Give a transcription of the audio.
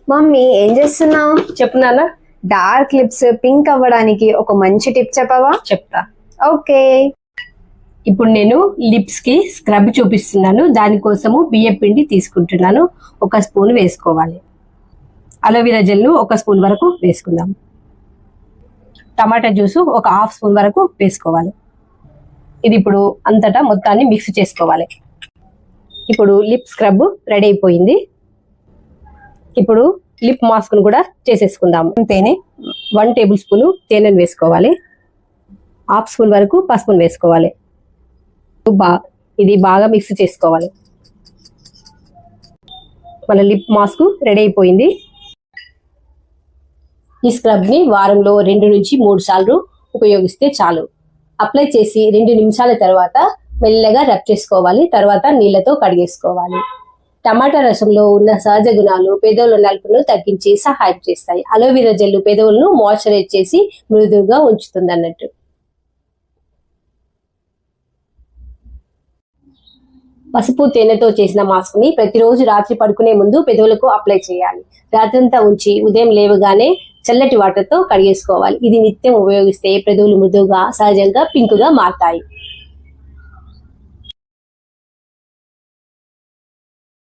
Mummy ఏం చేస్తున్నావు? చెప్పు నాన్న. డార్క్ లిప్స్ పింక్ అవ్వడానికి ఒక మంచి టిప్ చెప్పవా? చెప్తా. ఓకే. ఇప్పుడు నేను లిప్స్ కి స్క్రబ్ చూపిస్తున్నాను. దానికోసము బియ్యం పిండి తీసుకుంటున్నాను. 1 స్పూన్ వేసుకోవాలి. అలోవెరా జెల్ 1 స్పూన్ వరకు వేసుకుందాం. టమాటా జ్యూసు 1/2 స్పూన్ వరకు వేసుకోవాలి. ఇది ఇప్పుడు అంతటా మొత్తాన్ని మిక్స్ చేసుకోవాలి. ఇప్పుడు లిప్ స్క్రబ్ రెడీ అయిపోయింది. ఇప్పుడు లిప్ మాస్క్ ను కూడా చేసేసుకుందాం. తేనె 1 టేబుల్ స్పూన్ తేనెను వేసుకోవాలి. 1/2 స్పూన్ వరకు పసుపును వేసుకోవాలి. ఇది బాగా మిక్స్ చేసుకోవాలి. మన లిప్ మాస్క్ రెడీ అయిపోయింది. ఈ స్క్రబ్ ని వారంలో 2 నుంచి 3 సార్లు ఉపయోగిస్తే చాలు. అప్లై చేసి 2 నిమిషాల తర్వాత మెల్లగా రబ్ చేసుకోవాలి. తర్వాత నీళ్లతో కడిగేసుకోవాలి. టమాటా రసంలో ఉన్న సహజ గుణాలు పెదవుల నలుపును తగ్గించి సహాయం చేస్తాయి. అలోవెరా జెల్ పెదవులను మాయిశ్చరైజ్ చేసి మృదువుగా ఉంచుతుంది అన్నట్టు. పసుపు తేనెతో చేసిన మాస్క్ ని ప్రతిరోజు రాత్రి పడుకునే ముందు పెదవులకు అప్లై చేయాలి. రాత్రంతా ఉంచి ఉదయం లేవగానే చల్లటి వాటర్ తో కడిగేసుకోవాలి. ఇది నిత్యం ఉపయోగిస్తే పెదవులు మృదువుగా సహజంగా పింక్ గా మారతాయి.